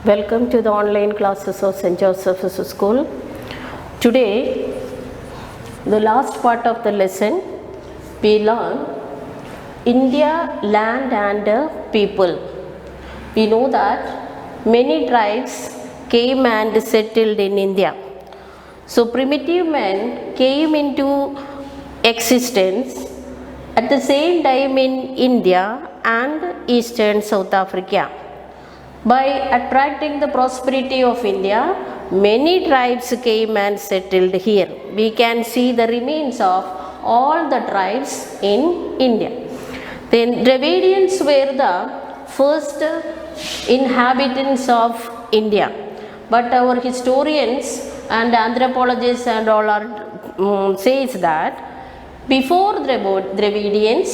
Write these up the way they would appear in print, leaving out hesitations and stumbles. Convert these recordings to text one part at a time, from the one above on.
Welcome to the online classes of St. Joseph's School. Today, the last part of the lesson, we learn India, land and people. We know that many tribes came and settled in India. So, primitive men came into existence at the same time in India and Eastern South Africa. By attracting the prosperity of India, many tribes came and settled here. We can see the remains of all the tribes in India. Then Dravidians were the first inhabitants of India. But our historians and anthropologists and all are says that before Dravidians,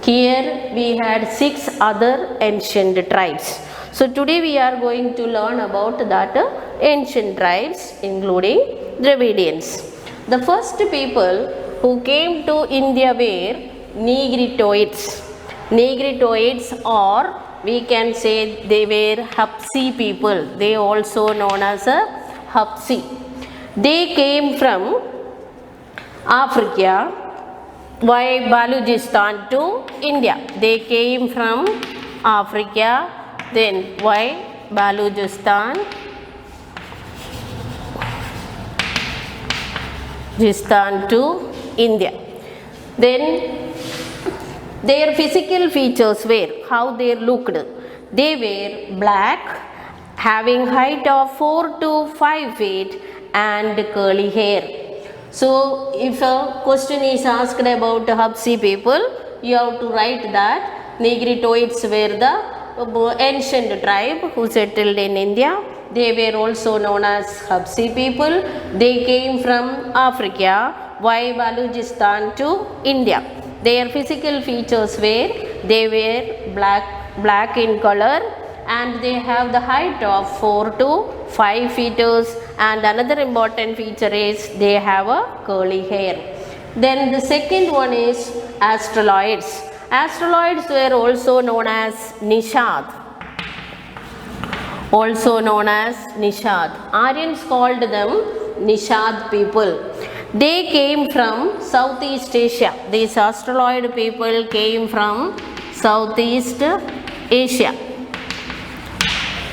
here we had 6 other ancient tribes. So today we are going to learn about that ancient tribes including Dravidians. The first people who came to India were Negritoids. Negritoids, or we can say they were Hapsi people. They also known as a Hapsi. They came from Africa via Balochistan to India. They came from Africa, then via Balochistan to India. Then their physical features were how they looked. They were black, having height of 4 to 5 feet and curly hair. So if a question is asked about Hapsi people, you have to write that Negritoids were the ancient tribe who settled in India. They were also known as Hapsi people. They came from Africa via Balochistan to India. Their physical features were they were black in color, and they have the height of 4 to 5 feet, and another important feature is they have a curly hair. Then the second one is Australoids. Australoids were also known as Nishad. Aryans called them Nishad people. They came from Southeast Asia. These Australoid people came from Southeast Asia.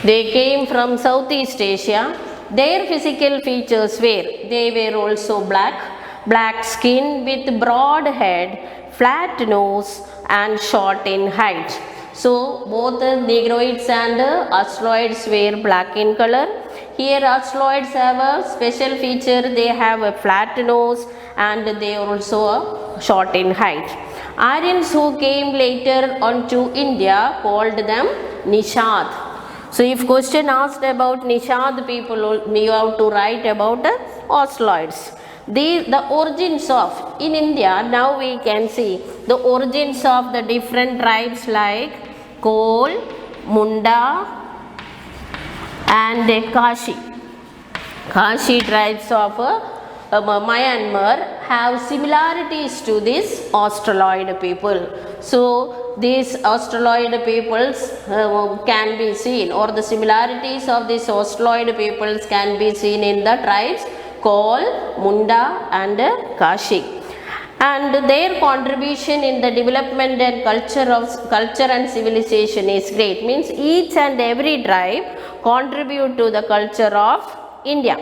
They came from Southeast Asia. Their physical features were they were also black skin with broad head, flat nose and short in height. So both Negroids and Australoids were black in color. Here Australoids have a special feature, they have a flat nose and they are also short in height. Aryans who came later onto India called them Nishad. So if question asked about Nishad people, you have to write about Australoids. The origins of, in India, now we can see the origins of the different tribes like Kol, Munda and Kashi. Kashi tribes of Myanmar have similarities to these Australoid people. So these Australoid peoples can be seen, or the similarities of these Australoid peoples can be seen in the tribes Kol, Munda and Kashi. And their contribution in the development and culture and civilization is great. Means each and every tribe contribute to the culture of India.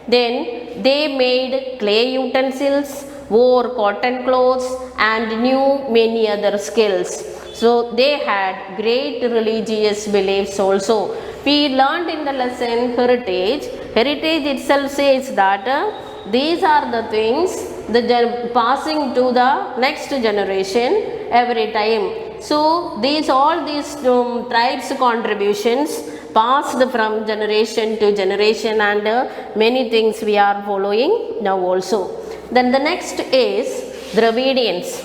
Then they made clay utensils, wore cotton clothes and knew many other skills. So they had great religious beliefs also. We learned in the lesson heritage. Heritage itself says that these are the things passing to the next generation every time. So all these tribes dravidians passed from generation to generation, and many things we are following now also. Then the next is Dravidians.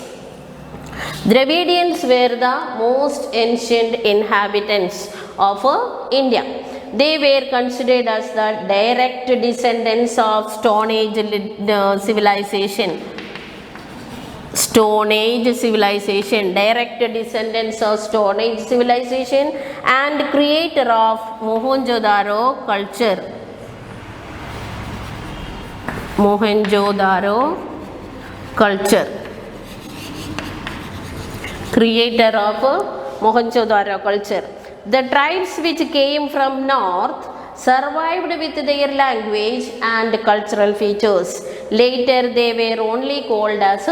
Dravidians were the most ancient inhabitants of India. They were considered as the direct descendants of Stone Age civilization. Stone Age civilization, direct descendants of Stone Age civilization and creator of Mohenjo-daro culture. Mohenjo-daro culture. Creator of Mohenjo-daro culture. The tribes which came from north survived with their language and cultural features. Later they were only called as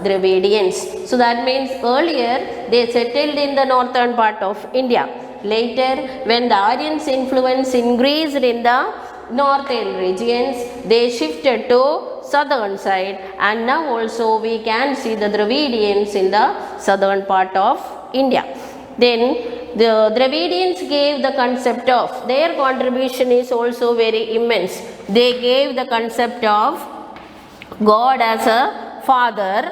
Dravidians. So that means earlier they settled in the northern part of India. Later when the Aryans' influence increased in the northern regions, they shifted to southern side, and now also we can see the Dravidians in the southern part of India. Then the Dravidians gave the concept of, their contribution is also very immense. They gave the concept of God as a father,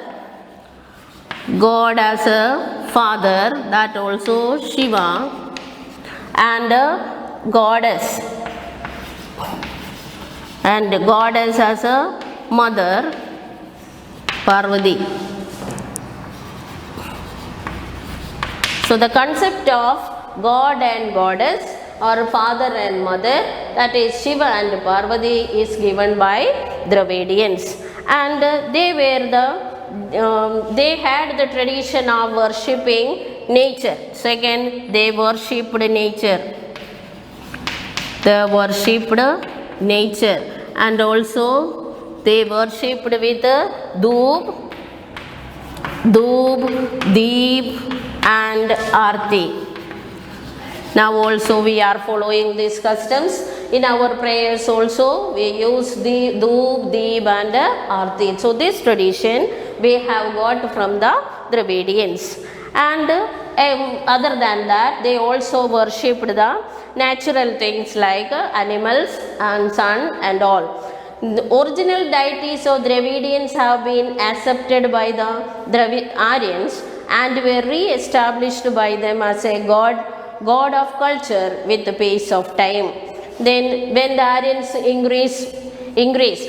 God as a father, that also Shiva, and a goddess, and goddess as a mother, Parvati. So the concept of God and goddess or father and mother, that is Shiva and Parvati, is given by Dravidians, and they had the tradition of worshipping nature. Second, they worshipped nature. They worshipped nature, and also they worshipped with dhoob, deep and arti. Now also we are following these customs. In our prayers also we use the dhoob, deep and arti. So this tradition we have got from the Dravidians. And other than that, they also worshipped the natural things like animals and sun and all. The original deities of Dravidians have been accepted by the Aryans and were re-established by them as a god of culture with the pace of time. Then when the Aryans increased,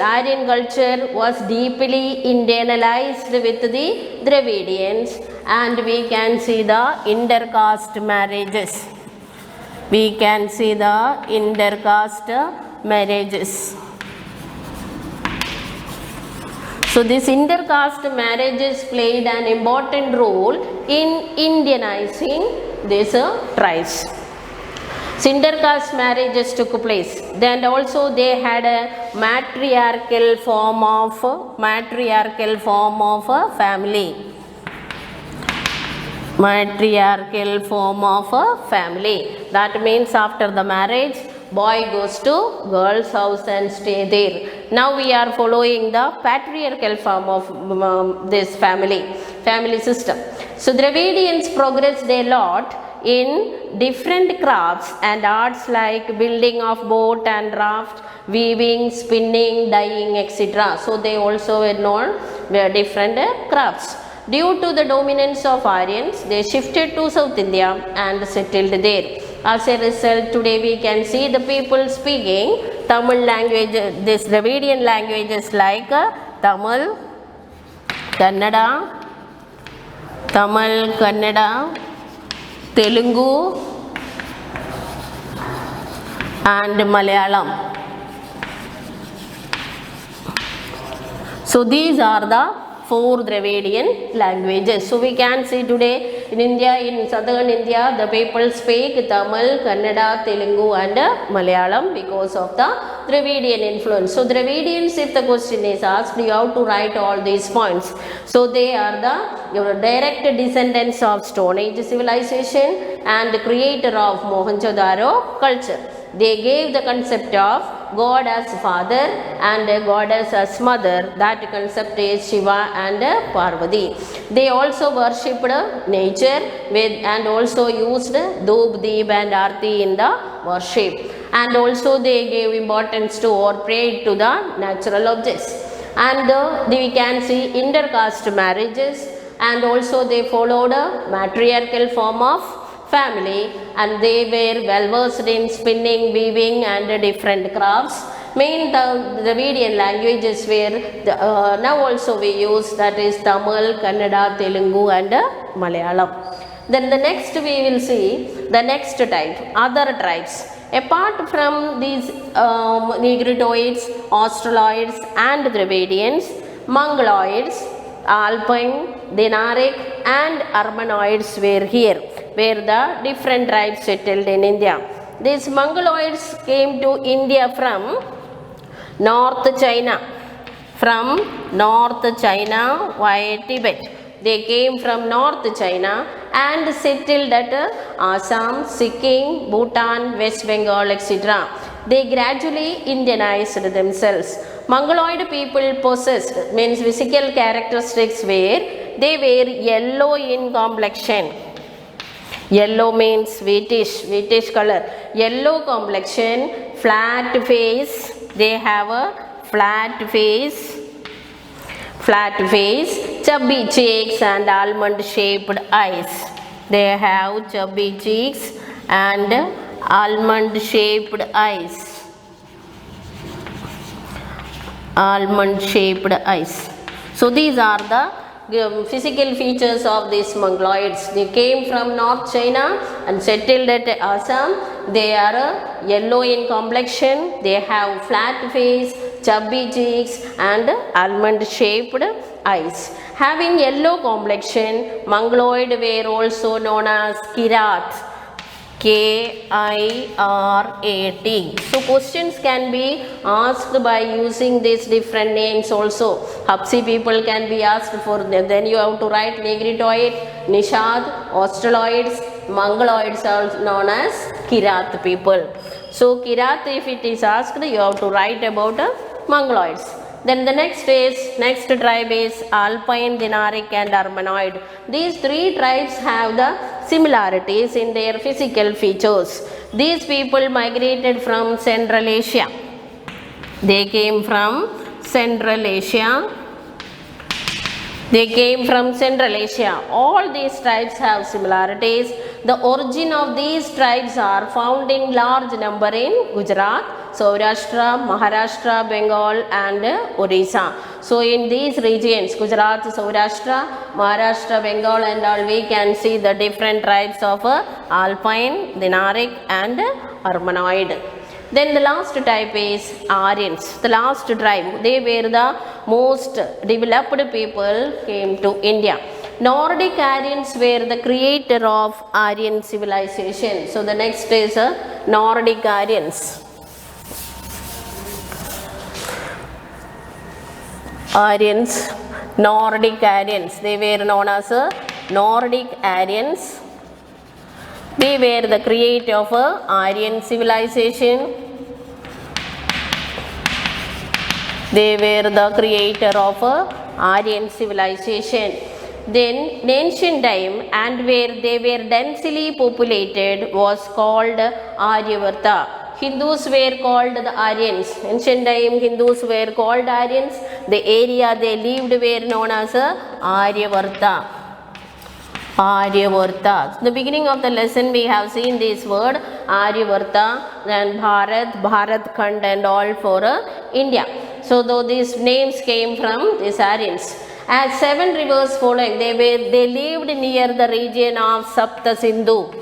Aryan culture was deeply internalized with the Dravidians, and we can see the intercaste marriages. We can see the intercaste marriages. So these intercaste marriages played an important role in Indianizing these tribes. So intercaste marriages took place. Then also they had a matriarchal form of family. Matriarchal form of a family. That means after the marriage, boy goes to girl's house and stay there. Now we are following the patriarchal form of this family system. So Dravidians progressed a lot in different crafts and arts like building of boat and raft, weaving, spinning, dyeing, etc. So they also were known were different crafts. Due to the dominance of Aryans, they shifted to South India and settled there. As a result, today we can see the people speaking Tamil language, these Dravidian languages like Tamil, Kannada, Telugu and Malayalam. So these are the 4 Dravidian languages. So we can see today in India, in southern India, the people speak Tamil, Kannada, Telugu and Malayalam because of the Dravidian influence. So Dravidians, if the question is asked, you have to write all these points. So they are the direct descendants of Stone Age civilization and creator of Mohenjo-daro culture. They gave the concept of God as father and a goddess as mother. That concept is Shiva and Parvati. They also worshipped nature and also used dhoob, deep and arti in the worship. And also they gave importance to or prayed to the natural objects. And we can see intercaste marriages, and also they followed a matriarchal form of family, and they were well versed in spinning, weaving and different crafts. Main Dravidian languages where now also we use, that is Tamil, Kannada, Telugu and Malayalam. Then the next we will see the next type, other tribes. Apart from these Negritoids, Australoids and Dravidians, Mongoloids, Alpine, Dinaric and Armenoids were here, where the different tribes settled in India. These Mongoloids came to India from North China, via Tibet. They came from North China and settled at Assam, Sikkim, Bhutan, West Bengal, etc. They gradually Indianized themselves. Mongoloid people possessed, means physical characteristics where they were yellow in complexion. Yellow means whitish color. Yellow complexion, flat face. They have a flat face, chubby cheeks and almond shaped eyes. They have chubby cheeks and almond shaped eyes. So these are the physical features of these Mongoloids. They came from North China and settled at Assam. They are yellow in complexion. They have flat face, chubby cheeks and almond shaped eyes. Having yellow complexion, Mongoloid were also known as Kirat. Kirat. So questions can be asked by using these different names also. Hapsi people can be asked for, then you have to write Negritoid, Nishad, Australoids, Mongoloids are known as Kirat people. So Kirat, if it is asked, you have to write about Mongoloids. Then the next tribe is Alpine, Dinaric and Armenoid. These three tribes have the similarities in their physical features. These people migrated from Central Asia. They came from Central Asia. All these tribes have similarities. The origin of these tribes are found in large number in Gujarat, Saurashtra, Maharashtra, Bengal and Odisha. So in these regions, Gujarat, Saurashtra, Maharashtra, Bengal and all, we can see the different tribes of Alpine, Dinaric and Armenoid. Then the last type is Aryans. The last tribe, they were the most developed people came to India. Nordic Aryans were the creator of Aryan civilization. So the next is Nordic Aryans. Nordic Aryans. They were known as Nordic Aryans. They were the creator of Aryan civilization. Then in ancient time, and where they were densely populated, was called Aryavarta. Hindus were called the Aryans. Ancient time Hindus were called Aryans. The area they lived were known as Aryavarta. In the beginning of the lesson we have seen this word Aryavarta, then Bharat Khand and all for India. So though these names came from these Aryans. As 7 rivers following, they lived near the region of Sapta Sindhu.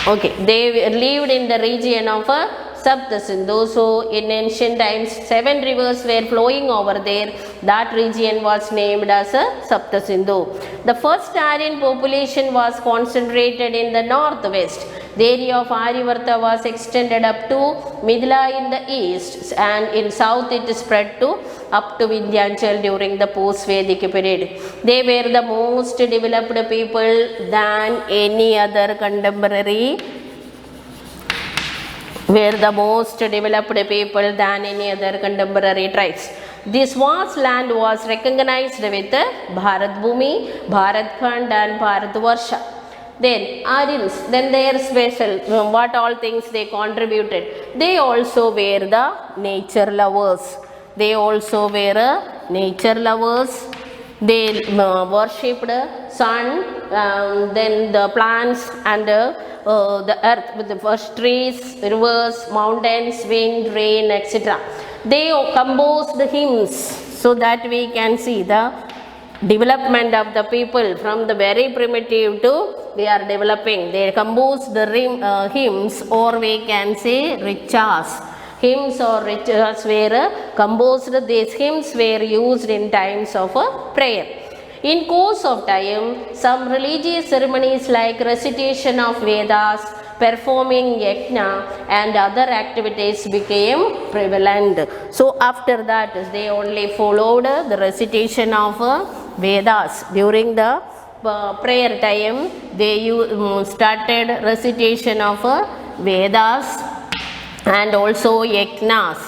Okay, they lived in the region of Sapta Sindhu. So in ancient times 7 rivers were flowing over there. That region was named as Sapta Sindhu. The first Aryan population was concentrated in the northwest. The area of Aryavarta was extended up to Midla in the east, and in south it spread up to Vindhyachal during the post-Vedic period. They were the most developed people than any other contemporary tribes. This vast land was recognized with Bharat Bhumi, Bharat Khand and Bharat Varsha. Then Aryans, then their special, what all things they contributed. They also were the nature lovers. They worshipped sun, then the plants and the earth with the first trees, rivers, mountains, wind, rain, etc. They composed hymns, so that we can see the development of the people from the very primitive to they are developing. They composed the hymns, or we can say riches. Hymns or riches were composed. These hymns were used in times of prayer. In course of time, some religious ceremonies like recitation of Vedas, performing yajna and other activities became prevalent. So after that, they only followed the recitation of Vedas. During the prayer time, they started recitation of Vedas and also yajnas.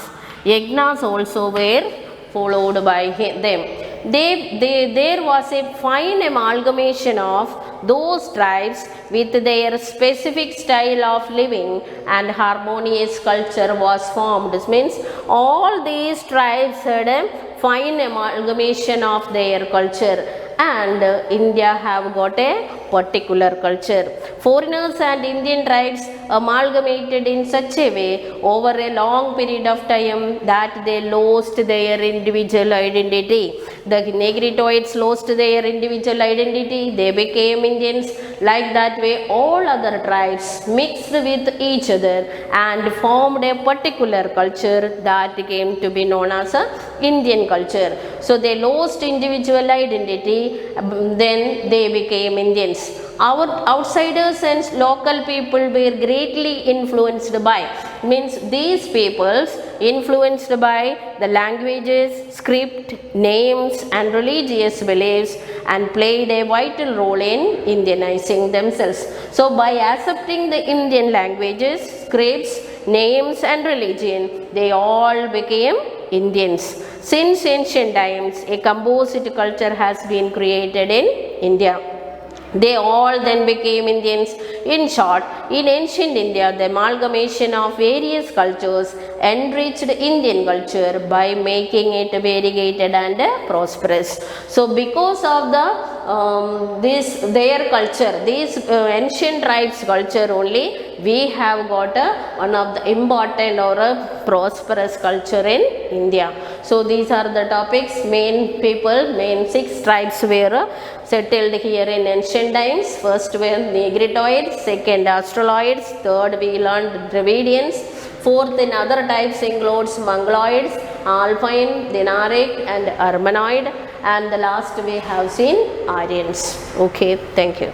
Yajnas also were followed by them. There was a fine amalgamation of those tribes with their specific style of living, and harmonious culture was formed. This means all these tribes had a fine amalgamation of their culture, and India have got a particular culture. Foreigners and Indian tribes amalgamated in such a way over a long period of time that they lost their individual identity. The Negritoids lost their individual identity, they became Indians. Like that way, all other tribes mixed with each other and formed a particular culture that came to be known as a Indian culture. So they lost individual identity, then they became Indians. Our outsiders and local people were greatly influenced by, means these peoples influenced by the languages, script, names and religious beliefs, and played a vital role in Indianizing themselves. So by accepting the Indian languages, scripts, names and religion, they all became Indians. Since ancient times, a composite culture has been created in India. They all then became Indians. In short, in ancient India, the amalgamation of various cultures enriched Indian culture by making it variegated and prosperous. So because of their culture, these ancient tribes culture only, we have got one of the important or a prosperous culture in India. So these are the topics. Main 6 tribes were settled here in ancient times. First were Negritoids, second Australoids, third we learned Dravidians, fourth in other types includes Mongoloids, Alpine, Dinaric and Armenoid, and the last we have seen Aryans. Okay, thank you.